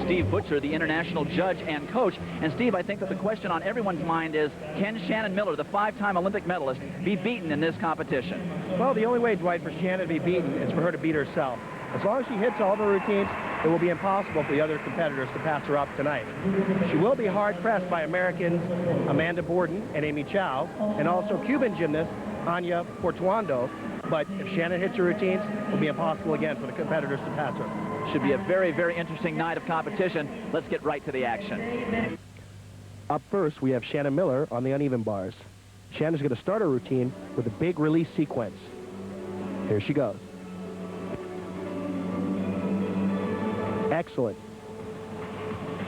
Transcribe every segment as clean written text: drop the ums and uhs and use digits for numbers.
Steve Butcher, the international judge and coach. And Steve, I think that the question on everyone's mind is, can Shannon Miller, the 5-time Olympic medalist, be beaten in this competition? Well, the only way, Dwight, for Shannon to be beaten is for her to beat herself. As long as she hits all of her routines, it will be impossible for the other competitors to pass her up tonight. She will be hard-pressed by Americans Amanda Borden and Amy Chow, and also Cuban gymnast Anya Portuondo. But if Shannon hits her routines, it will be impossible again for the competitors to pass her. Should be a very, very interesting night of competition. Let's get right to the action. Up first, we have Shannon Miller on the uneven bars. Shannon's going to start her routine with a big release sequence. Here she goes. Excellent.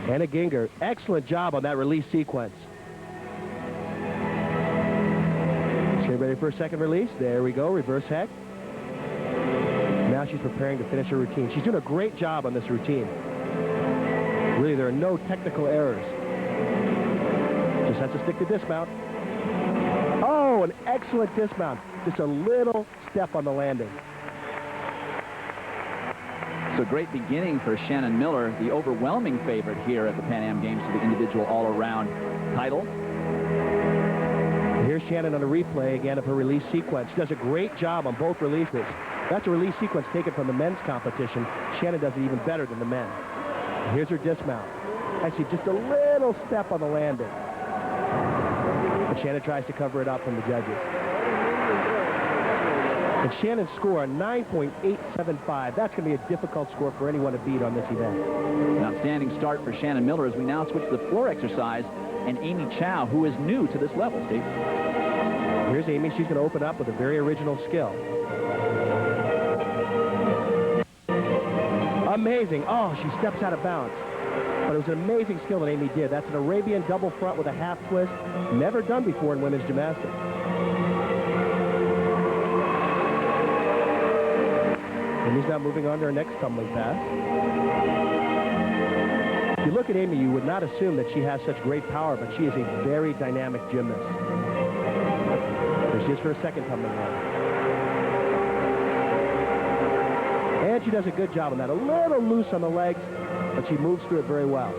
Anna Ginger, excellent job on that release sequence. She ready for a second release? There we go, reverse heck. Now she's preparing to finish her routine. She's doing a great job on this routine. Really, there are no technical errors. Just has to stick to dismount. Oh, an excellent dismount. Just a little step on the landing. So great beginning for Shannon Miller, the overwhelming favorite here at the Pan Am Games for the individual all-around title. Here's Shannon on a replay again of her release sequence. She does a great job on both releases. That's a release sequence taken from the men's competition. Shannon does it even better than the men. And here's her dismount. Actually, just a little step on the landing. But Shannon tries to cover it up from the judges. And Shannon's score, 9.875. That's going to be a difficult score for anyone to beat on this event. An outstanding start for Shannon Miller as we now switch to the floor exercise and Amy Chow, who is new to this level, Steve. Here's Amy. She's going to open up with a very original skill. Amazing. Oh, she steps out of bounds. But it was an amazing skill that Amy did. That's an Arabian double front with a half twist. Never done before in women's gymnastics. Amy's now moving on to her next tumbling pass. If you look at Amy, you would not assume that she has such great power, but she is a very dynamic gymnast. There she is for a second tumbling run. And she does a good job on that. A little loose on the legs, but she moves through it very well.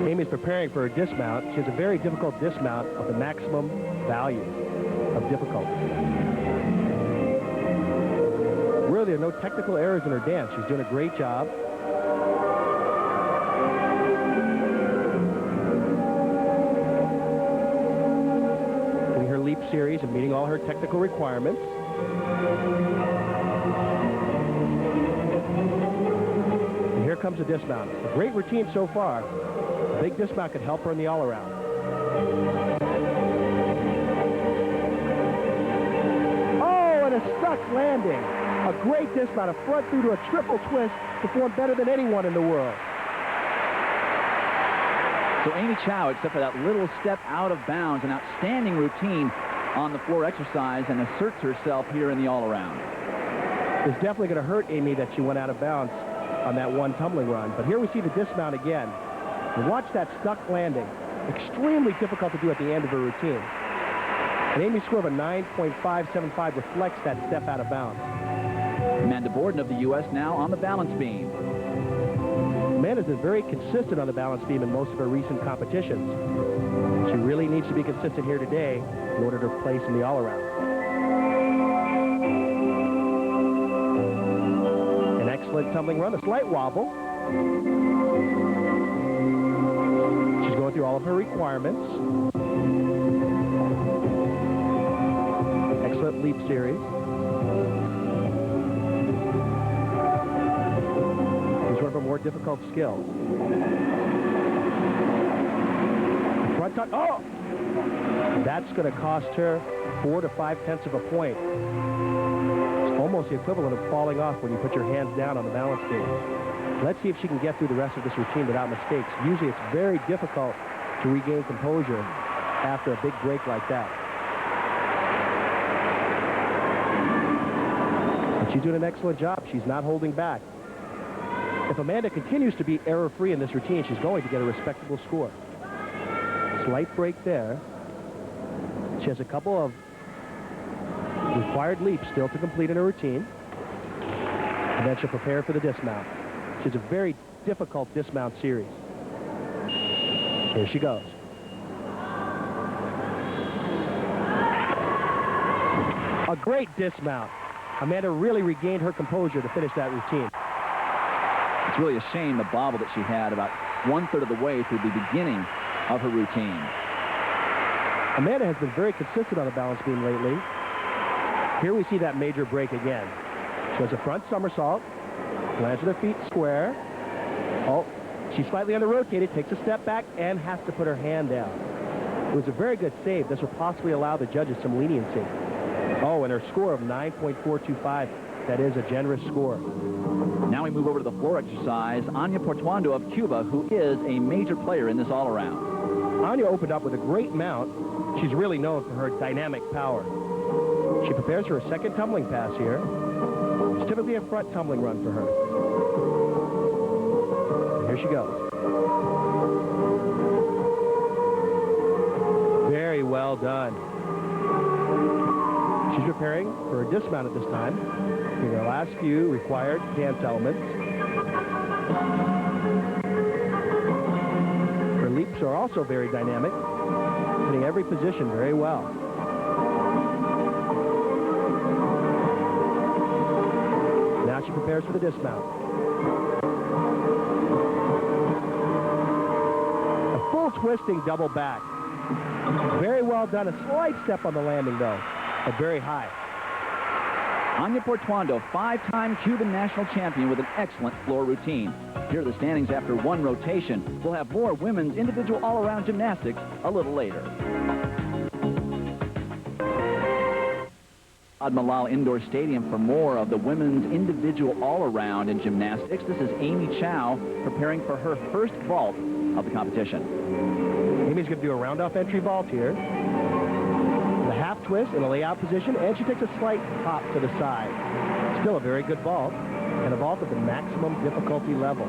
Amy's preparing for her dismount. She has a very difficult dismount of the maximum value of difficulty. Really, there are no technical errors in her dance. She's doing a great job. Doing her leap series and meeting all her technical requirements. And here comes a dismount. A great routine so far. A big dismount could help her in the all-around. Oh, and a stuck landing. A great dismount, a front through to a triple twist, performed better than anyone in the world. So Amy Chow, except for that little step out of bounds, an outstanding routine on the floor exercise and asserts herself here in the all-around. It's definitely going to hurt Amy that she went out of bounds on that one tumbling run. But here we see the dismount again. And watch that stuck landing. Extremely difficult to do at the end of her routine. And Amy's score of a 9.575 reflects that step out of bounds. Amanda Borden of the U.S. now on the balance beam. Amanda's been very consistent on the balance beam in most of her recent competitions. She really needs to be consistent here today in order to place in the all-around. An excellent tumbling run, a slight wobble. She's going through all of her requirements. Excellent leap series. One of her more difficult skills. Front tuck. Oh! That's going to cost her 4 to 5/10 of a point. It's almost the equivalent of falling off when you put your hands down on the balance beam. Let's see if she can get through the rest of this routine without mistakes. Usually it's very difficult to regain composure after a big break like that. And she's doing an excellent job. She's not holding back. If Amanda continues to be error-free in this routine, she's going to get a respectable score. Slight break there. She has a couple of required leaps still to complete in her routine. And then she'll prepare for the dismount. which is a very difficult dismount series. Here she goes. A great dismount. Amanda really regained her composure to finish that routine. It's really a shame the bobble that she had about 1/3 of the way through the beginning of her routine. Amanda has been very consistent on the balance beam lately. Here we see that major break again. She does a front somersault, lands with her feet square. Oh, she's slightly under-rotated, takes a step back, and has to put her hand down. It was a very good save. This will possibly allow the judges some leniency. Oh, and her score of 9.425. That is a generous score. Now we move over to the floor exercise. Anya Portuondo of Cuba, who is a major player in this all-around. Anya opened up with a great mount. She's really known for her dynamic power. She prepares for a second tumbling pass here. It's typically a front tumbling run for her. And here she goes. Very well done. She's preparing for a dismount at this time. In her last few required dance elements. Her leaps are also very dynamic, hitting every position very well. Now she prepares for the dismount. A full twisting double back. Very well done. A slight step on the landing, though, but very high. Anya Portuondo, 5-time Cuban national champion with an excellent floor routine. Here are the standings after one rotation. We'll have more women's individual all-around gymnastics a little later. Malal Indoor Stadium for more of the women's individual all-around in gymnastics. This is Amy Chow preparing for her first vault of the competition. Amy's going to do a round-off entry vault here. The half twist in a layout position, and she takes a slight hop to the side. Still a very good vault, and a vault at the maximum difficulty level.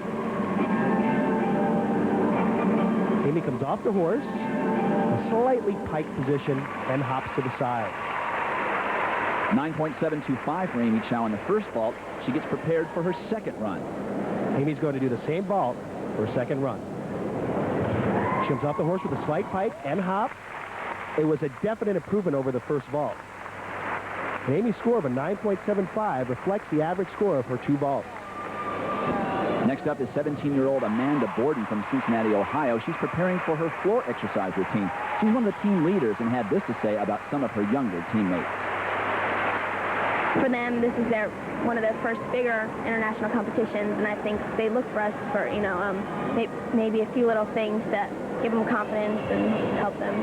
Amy comes off the horse, a slightly pike position, and hops to the side. 9.725 for Amy Chow in the first vault. She gets prepared for her second run. Amy's going to do the same vault for her second run. She comes off the horse with a slight pike and hop. It was a definite improvement over the first vault. And Amy's score of a 9.75 reflects the average score of her two vaults. Next up is 17-year-old Amanda Borden from Cincinnati, Ohio. She's preparing for her floor exercise routine. She's one of the team leaders and had this to say about some of her younger teammates. For them, this is one of their first bigger international competitions, and I think they look for us for, maybe a few little things that give them confidence and help them.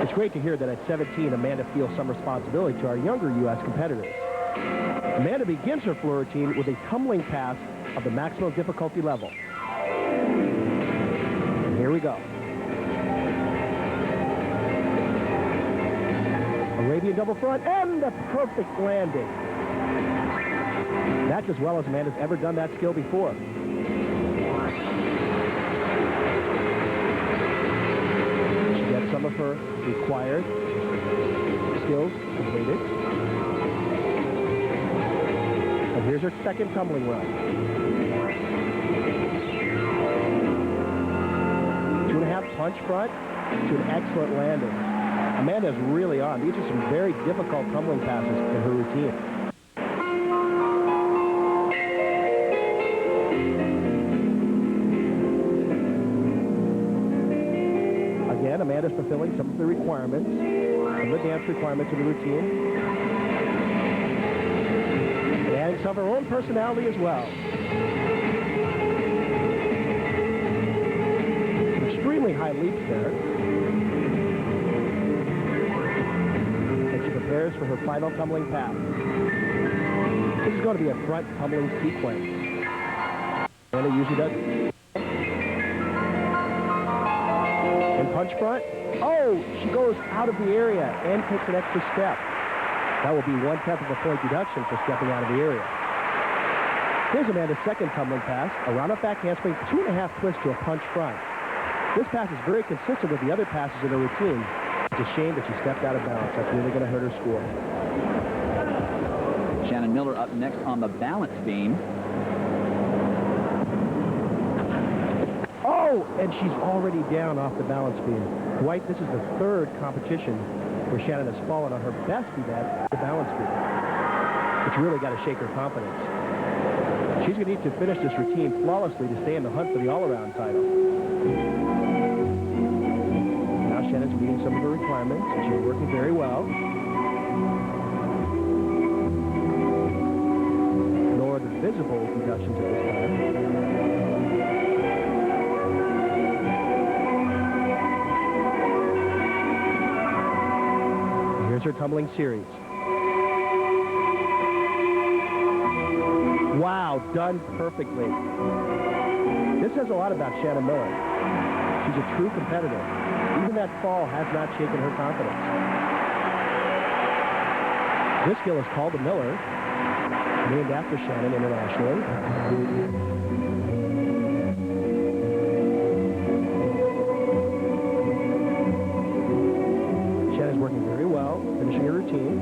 It's great to hear that at 17, Amanda feels some responsibility to our younger U.S. competitors. Amanda begins her floor routine with a tumbling pass of the maximum difficulty level. And here we go. Arabian double front and a perfect landing. That's as well as Amanda's ever done that skill before. She gets some of her required skills completed. And here's her second tumbling run. 2.5 punch front to an excellent landing. Amanda's really on. These are some very difficult tumbling passes in her routine. Again, Amanda's fulfilling some of the requirements, some of the dance requirements of the routine. And some of her own personality as well. Extremely high leaps there. Prepares for her final tumbling pass. This is going to be a front tumbling sequence. And it usually does. And punch front. Oh, she goes out of the area and takes an extra step. That will be 1/10 of a point deduction for stepping out of the area. Here's Amanda's second tumbling pass. A round-up back handspring, 2.5 twist to a punch front. This pass is very consistent with the other passes in her routine. It's a shame that she stepped out of balance. That's really going to hurt her score. Shannon Miller up next on the balance beam. Oh, and she's already down off the balance beam. Dwight, this is the third competition where Shannon has fallen on her best event, the balance beam. It's really got to shake her confidence. She's going to need to finish this routine flawlessly to stay in the hunt for the all-around title. Now Shannon's meeting some of her requirements, and she's working very well. Nor the visible deductions at this time. Here's her tumbling series. Wow, done perfectly. This says a lot about Shannon Miller. She's a true competitor. Even that fall has not shaken her confidence. This skill is called the Miller, named after Shannon internationally. Shannon's working very well, finishing her routine.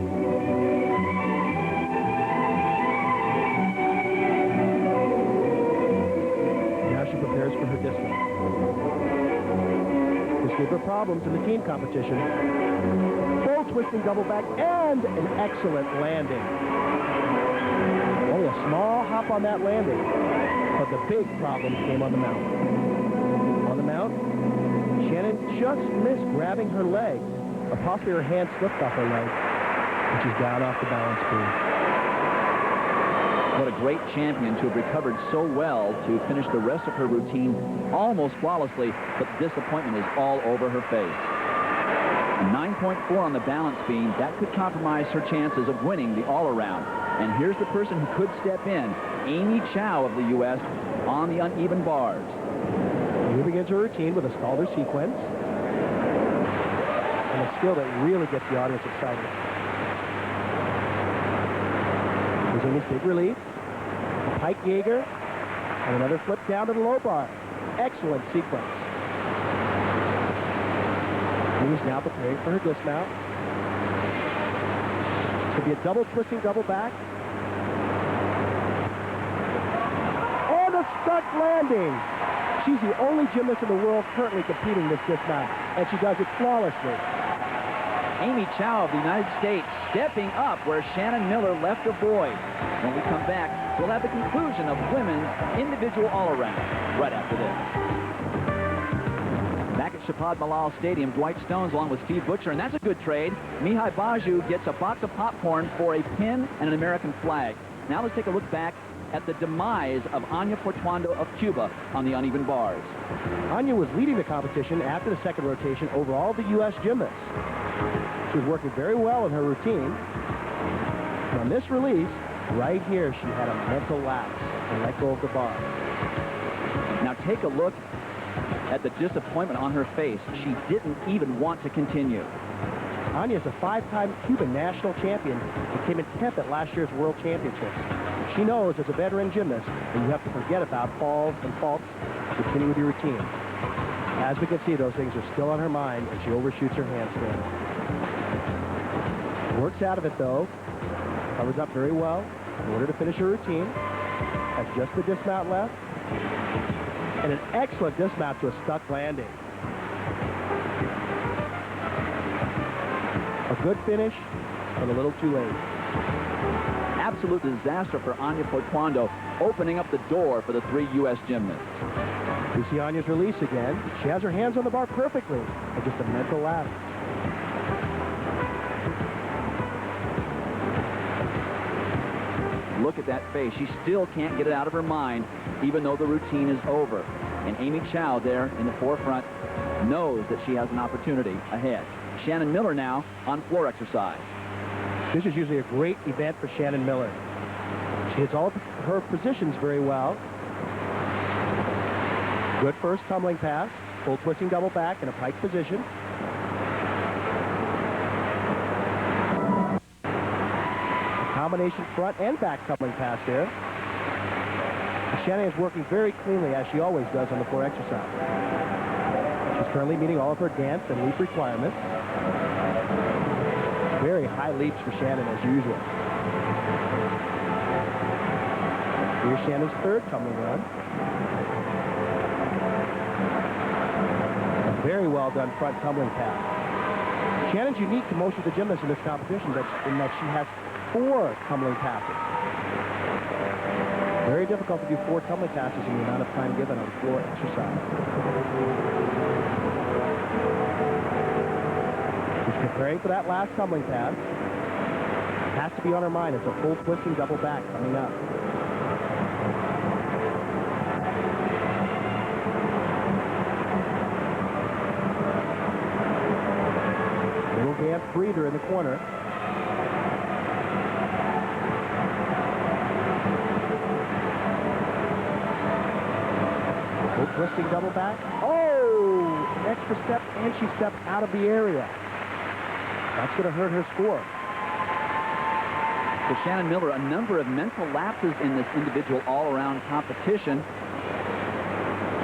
She prepares for her dismount. This gave her problems in the team competition. Full twisting double back and an excellent landing. Only a small hop on that landing, but the big problem came on the mount. On the mount, Shannon just missed grabbing her leg, or possibly her hand slipped off her leg, and she's down off the balance beam. What a great champion to have recovered so well to finish the rest of her routine almost flawlessly, but disappointment is all over her face. A 9.4 on the balance beam, that could compromise her chances of winning the all-around. And here's the person who could step in, Amy Chow of the U.S. on the uneven bars. Here begins her routine with a Stalder sequence, and a skill that really gets the audience excited. Using his big relief, a pike Jaeger, and another flip down to the low bar. Excellent sequence. Amy's now preparing for her dismount. This could be a double twisting double back. And a stuck landing. She's the only gymnast in the world currently competing this dismount, and she does it flawlessly. Amy Chow of the United States stepping up where Shannon Miller left a void. When we come back, we'll have the conclusion of women's individual all-around right after this. Back at Shahid Malal Stadium, Dwight Stones along with Steve Butcher, and that's a good trade. Mihai Baju gets a box of popcorn for a pin and an American flag. Now let's take a look back at the demise of Anya Portuondo of Cuba on the uneven bars. Anya was leading the competition after the second rotation over all the U.S. gymnasts. She was working very well in her routine. And on this release, right here, she had a mental lapse and let go of the bar. Now take a look at the disappointment on her face. She didn't even want to continue. Anya is a five-time Cuban national champion and came in 10th at last year's World Championships. She knows as a veteran gymnast that you have to forget about falls and faults to continue with your routine. As we can see, those things are still on her mind, and she overshoots her handstand. Works out of it, though. Covers up very well in order to finish her routine. Has just the dismount left. And an excellent dismount to a stuck landing. A good finish, but a little too late. Absolute disaster for Anya Portuondo, opening up the door for the three U.S. gymnasts. We see Anya's release again. She has her hands on the bar perfectly, and just a mental lapse. Look at that face. She still can't get it out of her mind, even though the routine is over. And Amy Chow there in the forefront knows that she has an opportunity ahead. Shannon Miller now on floor exercise. This is usually a great event for Shannon Miller. She hits all of her positions very well. Good first tumbling pass, full twisting double back in a pike position. A combination front and back tumbling pass there. Shannon is working very cleanly, as she always does on the floor exercise. She's currently meeting all of her dance and leap requirements. Very high leaps for Shannon as usual. Here's Shannon's third tumbling run. Very well done front tumbling pass. Shannon's unique to most of the gymnasts in this competition in that she has 4 tumbling passes. Very difficult to do 4 tumbling passes in the amount of time given on floor exercise. She's preparing for that last tumbling pass. It has to be on her mind. It's a full twisting double back coming up. Little dance breather in the corner. Full twisting double back. Oh! An extra step, and she stepped out of the area. That's going to hurt her score. For Shannon Miller, a number of mental lapses in this individual all-around competition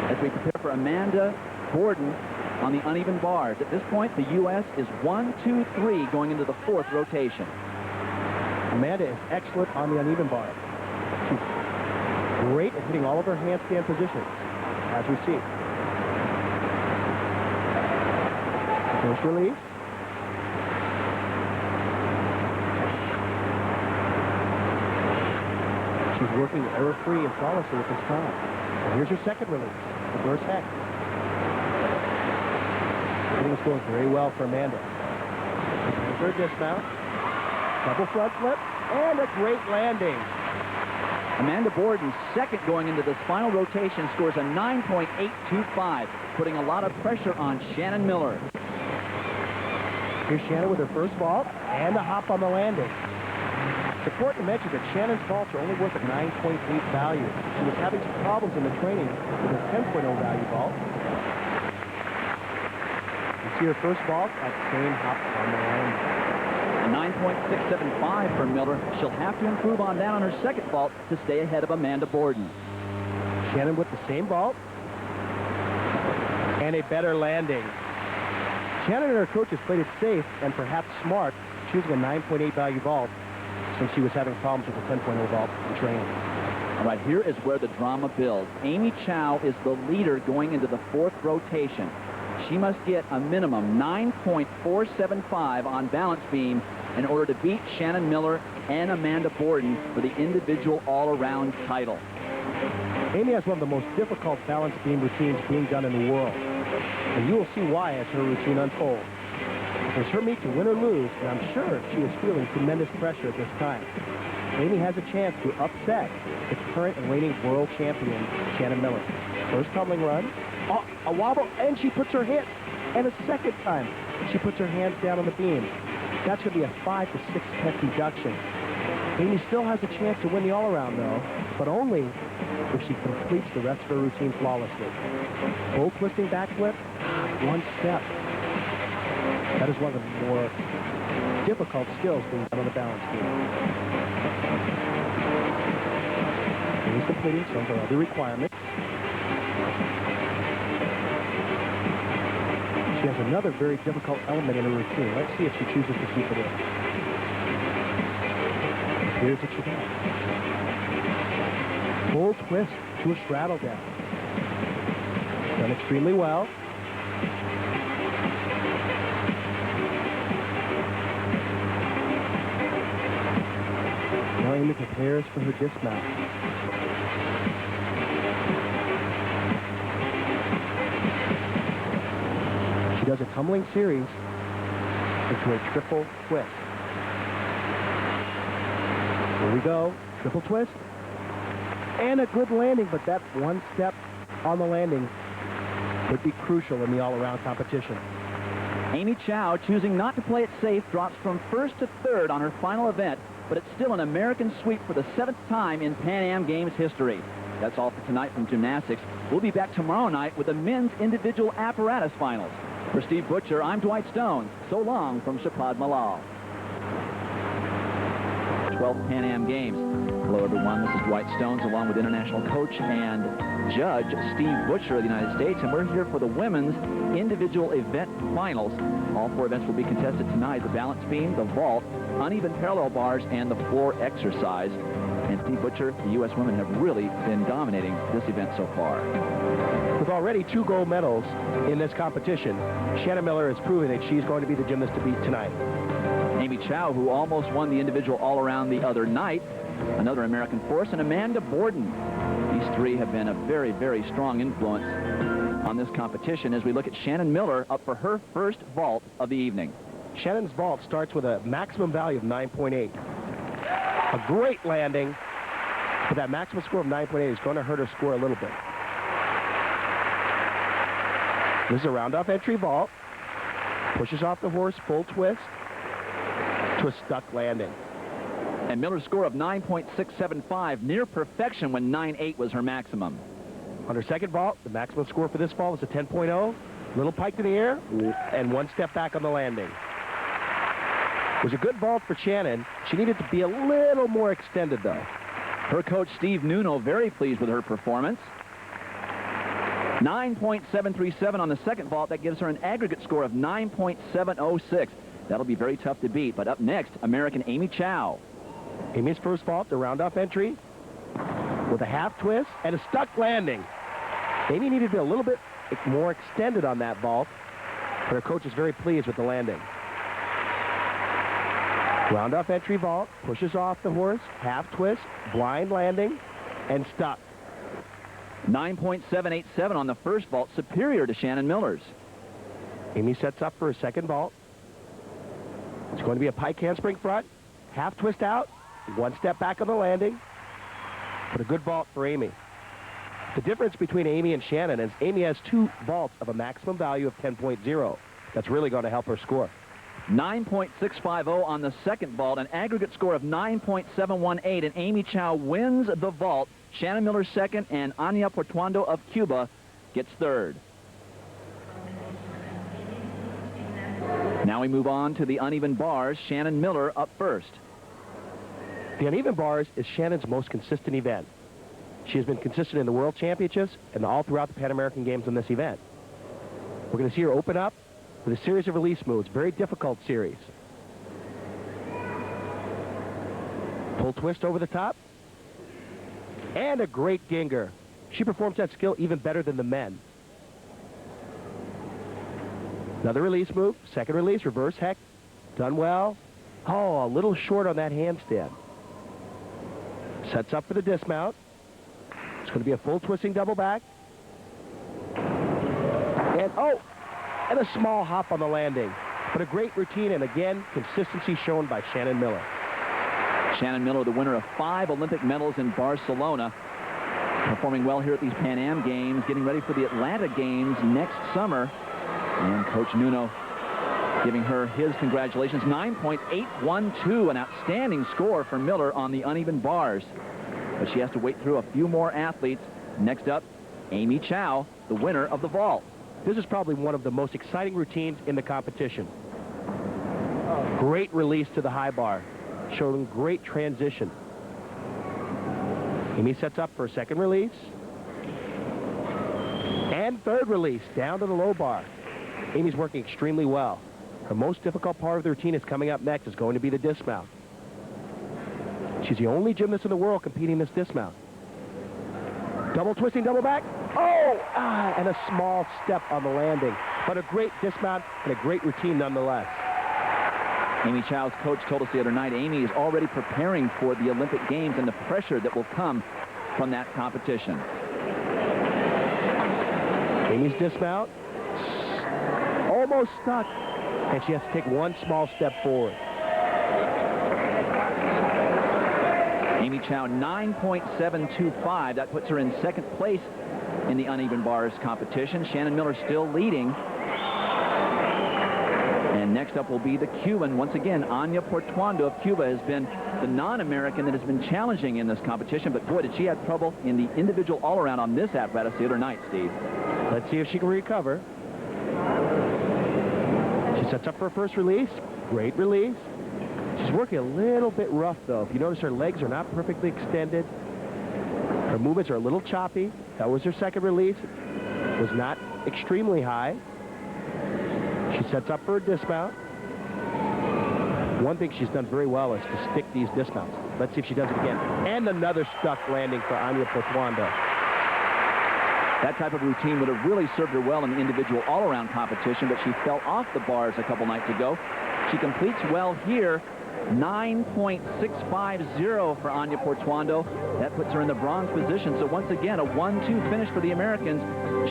as we prepare for Amanda Borden on the uneven bars. At this point, the U.S. is 1, 2, 3 going into the 4th rotation. Amanda is excellent on the uneven bar. She's great at hitting all of her handstand positions, as we see. First release. She's working error-free and flawlessly at this time. And here's her second release, reverse hex. Everything is going very well for Amanda. There's her dismount. Double front flip, and a great landing. Amanda Borden, second going into this final rotation, scores a 9.825, putting a lot of pressure on Shannon Miller. Here's Shannon with her first vault and a hop on the landing. It's important to mention that Shannon's vaults are only worth a 9.8 value. She was having some problems in the training with a 10.0 value vault. You see her first vault, that same hop on the landing. A 9.675 for Miller. She'll have to improve on that on her second vault to stay ahead of Amanda Borden. Shannon with the same vault and a better landing. Shannon and her coaches played it safe and perhaps smart, choosing a 9.8 value vault since she was having problems with the 10.0 vault in training. All right, here is where the drama builds. Amy Chow is the leader going into the 4th rotation. She must get a minimum 9.475 on balance beam in order to beat Shannon Miller and Amanda Borden for the individual all-around title. Amy has one of the most difficult balance beam routines being done in the world. And you will see why as her routine unfolds. It was her meet to win or lose, and I'm sure she is feeling tremendous pressure at this time. Amy has a chance to upset the current and reigning world champion, Shannon Miller. First tumbling run, a wobble, and she puts her hit. And a second time, she puts her hands down on the beam. That's going to be a 5 to 6 pec deduction. Amy still has a chance to win the all-around, though, but only if she completes the rest of her routine flawlessly. Full twisting backflip, one step. That is one of the more difficult skills being done on the balance beam. She's completing some of her other requirements. She has another very difficult element in her routine. Let's see if she chooses to keep it in. Here's what she does. Full twist to a straddle down. Done extremely well. Now Amy prepares for her dismount. She does a tumbling series into a triple twist. Here we go. Triple twist. And a good landing, but that one step on the landing would be crucial in the all-around competition. Amy Chow, choosing not to play it safe, drops from 1st to 3rd on her final event, but it's still an American sweep for the 7th time in Pan Am Games history. That's all for tonight from Gymnastics. We'll be back tomorrow night with the men's individual apparatus finals. For Steve Butcher, I'm Dwight Stone. So long from Shapad Malal. 12th Pan Am Games. Hello, everyone. This is Dwight Stones, along with international coach and judge Steve Butcher of the United States, and we're here for the women's individual event finals. All 4 events will be contested tonight: the balance beam, the vault, uneven parallel bars, and the floor exercise. And Steve Butcher, the U.S. women have really been dominating this event so far. With already 2 gold medals in this competition, Shannon Miller has proven that she's going to be the gymnast to beat tonight. Amy Chow, who almost won the individual all-around the other night, another American force, and Amanda Borden. These 3 have been a very, very strong influence on this competition as we look at Shannon Miller up for her first vault of the evening. Shannon's vault starts with a maximum value of 9.8. A great landing, but that maximum score of 9.8 is going to hurt her score a little bit. This is a round-off entry vault. Pushes off the horse, full twist to a stuck landing. And Miller's score of 9.675, near perfection when 9.8 was her maximum. On her second vault, the maximum score for this vault is a 10.0. Little pike to the air, and 1 step back on the landing. It was a good vault for Shannon. She needed to be a little more extended, though. Her coach, Steve Nuno, very pleased with her performance. 9.737 on the second vault. That gives her an aggregate score of 9.706. That'll be very tough to beat. But up next, American Amy Chow. Amy's first vault, the round-off entry, with a half twist and a stuck landing. Amy needed to be a little bit more extended on that vault, but her coach is very pleased with the landing. Round-off entry vault, pushes off the horse, half twist, blind landing, and stuck. 9.787 on the first vault, superior to Shannon Miller's. Amy sets up for a second vault. It's going to be a pike handspring front, half twist out, 1 step back on the landing, but a good vault for Amy. The difference between Amy and Shannon is Amy has 2 vaults of a maximum value of 10.0. That's really going to help her score. 9.650 on the second vault, an aggregate score of 9.718, and Amy Chow wins the vault. Shannon Miller second, and Anya Portuondo of Cuba gets third. Now we move on to the uneven bars. Shannon Miller up first. The uneven bars is Shannon's most consistent event. She has been consistent in the World Championships and all throughout the Pan American Games on this event. We're going to see her open up with a series of release moves. Very difficult series. Full twist over the top. And a great ginger. She performs that skill even better than the men. Another release move. Second release, reverse heck. Done well. Oh, a little short on that handstand. Sets up for the dismount. It's going to be a full twisting double back. And a small hop on the landing. But a great routine, and again, consistency shown by Shannon Miller. Shannon Miller, the winner of 5 Olympic medals in Barcelona, performing well here at these Pan Am Games, getting ready for the Atlanta Games next summer. And Coach Nuno giving her his congratulations. 9.812, an outstanding score for Miller on the uneven bars. But she has to wait through a few more athletes. Next up, Amy Chow, the winner of the vault. This is probably one of the most exciting routines in the competition. Great release to the high bar, showing great transition. Amy sets up for a second release. And third release, down to the low bar. Amy's working extremely well. Her most difficult part of the routine is coming up next. Is going to be the dismount. She's the only gymnast in the world competing this dismount. Double twisting, double back. And a small step on the landing. But a great dismount and a great routine nonetheless. Amy Chow's coach told us the other night Amy is already preparing for the Olympic Games and the pressure that will come from that competition. Amy's dismount. Almost stuck. And she has to take 1 small step forward. Amy Chow, 9.725. That puts her in second place in the uneven bars competition. Shannon Miller still leading. And next up will be the Cuban. Once again, Anya Portuondo of Cuba has been the non-American that has been challenging in this competition. But boy, did she have trouble in the individual all-around on this apparatus the other night, Steve. Let's see if she can recover. She sets up for her first release. Great release. She's working a little bit rough, though. If you notice, her legs are not perfectly extended. Her movements are a little choppy. That was her second release. It was not extremely high. She sets up for a dismount. One thing she's done very well is to stick these dismounts. Let's see if she does it again. And another stuck landing for Anya Portuondo. That type of routine would have really served her well in the individual all-around competition, but she fell off the bars a couple nights ago. She completes well here. 9.650 for Anya Portuondo. That puts her in the bronze position. So once again, a 1-2 finish for the Americans.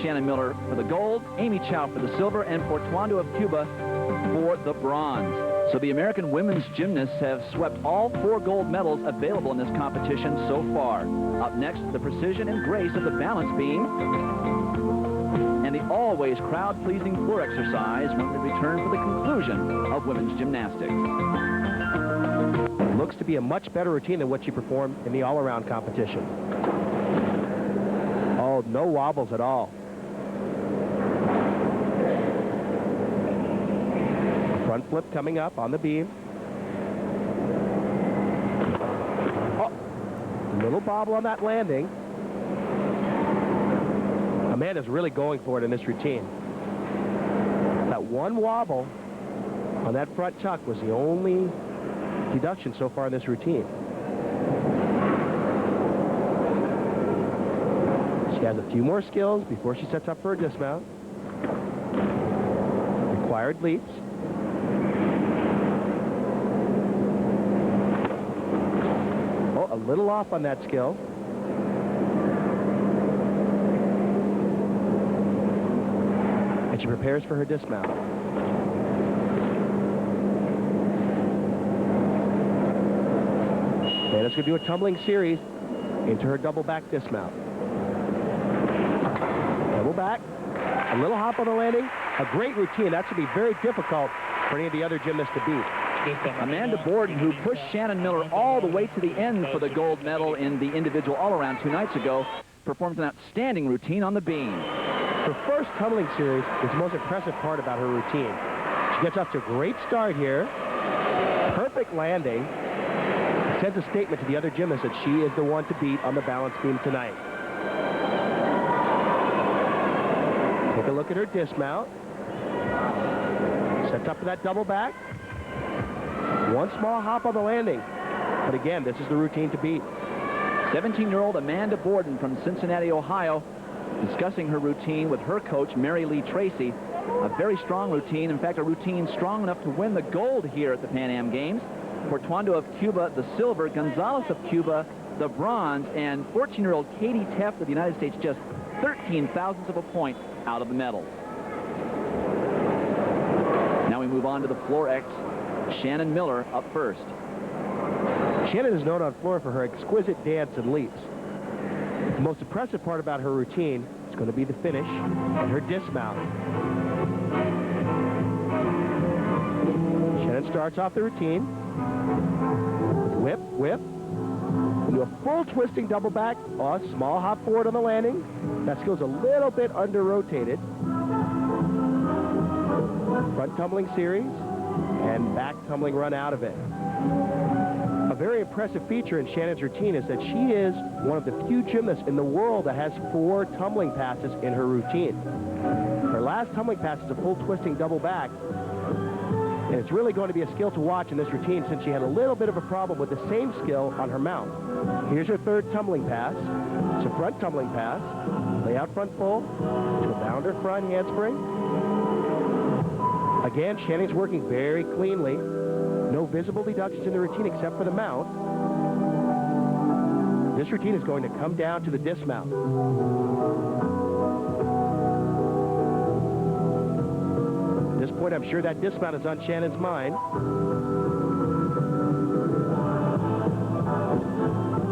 Shannon Miller for the gold, Amy Chow for the silver, and Portuondo of Cuba for the bronze. So the American women's gymnasts have swept all 4 gold medals available in this competition so far. Up next, the precision and grace of the balance beam and the always crowd-pleasing floor exercise when we return for the conclusion of women's gymnastics. Looks to be a much better routine than what she performed in the all-around competition. Oh, no wobbles at all. Front flip coming up on the beam. Oh, little bobble on that landing. Amanda's really going for it in this routine. That one wobble on that front tuck was the only deduction so far in this routine. She has a few more skills before she sets up for a dismount. Required leaps. Oh, a little off on that skill. And she prepares for her dismount. Amanda's going to do a tumbling series into her double back dismount. Double back, a little hop on the landing, a great routine. That's going to be very difficult for any of the other gymnasts to beat. Amanda Borden, who pushed Shannon Miller all the way to the end for the gold medal in the individual all-around 2 nights ago, performs an outstanding routine on the beam. Her first tumbling series is the most impressive part about her routine. She gets off to a great start here. Perfect landing. Sends a statement to the other gymnasts that she is the one to beat on the balance beam tonight. Take a look at her dismount. Sets up for that double back. One small hop on the landing. But again, this is the routine to beat. 17-year-old Amanda Borden from Cincinnati, Ohio, discussing her routine with her coach, Mary Lee Tracy. A very strong routine. In fact, a routine strong enough to win the gold here at the Pan Am Games. Portuondo of Cuba, the silver, Gonzalez of Cuba, the bronze, and 14-year-old Katie Teft of the United States just 13 thousandths of a point out of the medals. Now we move on to the floor X. Shannon Miller up first. Shannon is known on floor for her exquisite dance and leaps. The most impressive part about her routine is going to be the finish and her dismount. Shannon starts off the routine. Whip, whip. Do a full twisting double back. Oh, a small hop forward on the landing. That skill's a little bit under-rotated. Front tumbling series and back tumbling run out of it. A very impressive feature in Shannon's routine is that she is one of the few gymnasts in the world that has 4 tumbling passes in her routine. Her last tumbling pass is a full twisting double back. And it's really going to be a skill to watch in this routine since she had a little bit of a problem with the same skill on her mount. Here's her third tumbling pass. It's a front tumbling pass. Lay out front full to a bounder front handspring. Again, Shannon's working very cleanly. No visible deductions in the routine except for the mount. This routine is going to come down to the dismount. At this point, I'm sure that dismount is on Shannon's mind.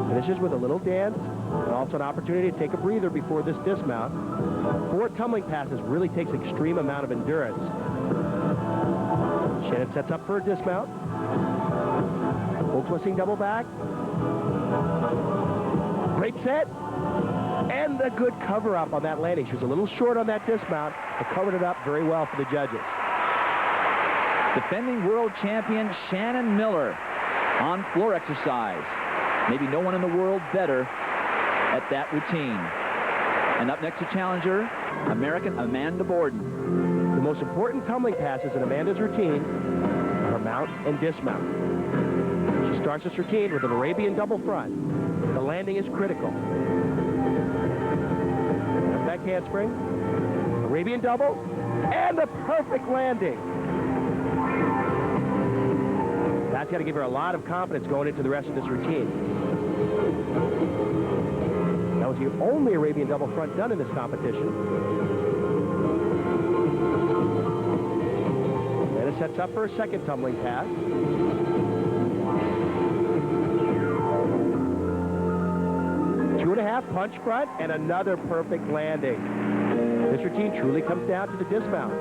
Finishes with a little dance, and also an opportunity to take a breather before this dismount. 4 tumbling passes really takes an extreme amount of endurance. Shannon sets up for a dismount. Full twisting double back. Great set. And a good cover-up on that landing. She was a little short on that dismount, but covered it up very well for the judges. Defending world champion Shannon Miller on floor exercise. Maybe no one in the world better at that routine. And up next to challenger, American Amanda Borden. The most important tumbling passes in Amanda's routine are her mount and dismount. She Starts this routine with an Arabian double front. The landing is critical. Back handspring, Arabian double, and the perfect landing. That's got to give her a lot of confidence going into the rest of this routine. That was the only Arabian double front done in this competition. And it sets up for a second tumbling pass. Two and a half punch front and another perfect landing. This routine truly comes down to the dismount.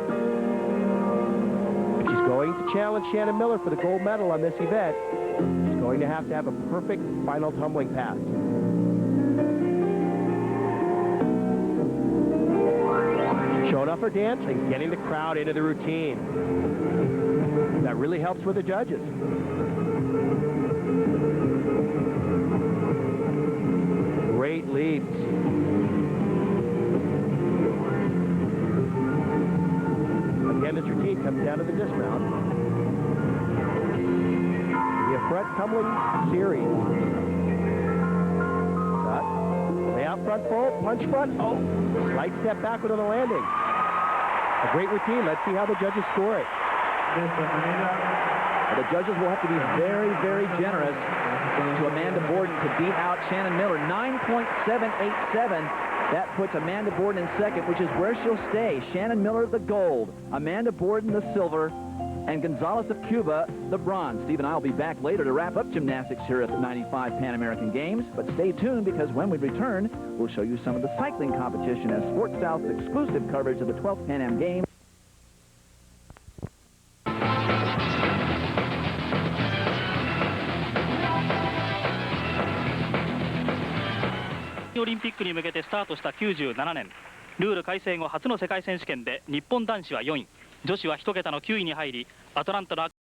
If she's going to challenge Shannon Miller for the gold medal on this event, she's going to have a perfect final tumbling pass. Showing off her dance and getting the crowd into the routine. That really helps with the judges. Great leaps. Again, this routine comes down to the dismount. The front tumbling series. Cut. Lay out front full, punch front. Oh, slight step backward on the landing. A great routine. Let's see how the judges score it. The judges will have to be very, very generous to Amanda Borden to beat out Shannon Miller. 9.787. That puts Amanda Borden in second, which is where she'll stay. Shannon Miller, the gold. Amanda Borden, the silver. And Gonzalez of Cuba, the bronze. Steve and I will be back later to wrap up gymnastics here at the 95 Pan American Games. But stay tuned, because when we return, we'll show you some of the cycling competition as Sports South's exclusive coverage of the 12th Pan Am Games.オリンピックに向けてスタートした97年、ルール改正後初の世界選手権で日本男子は4位、女子は1桁の9位に入り、アトランタの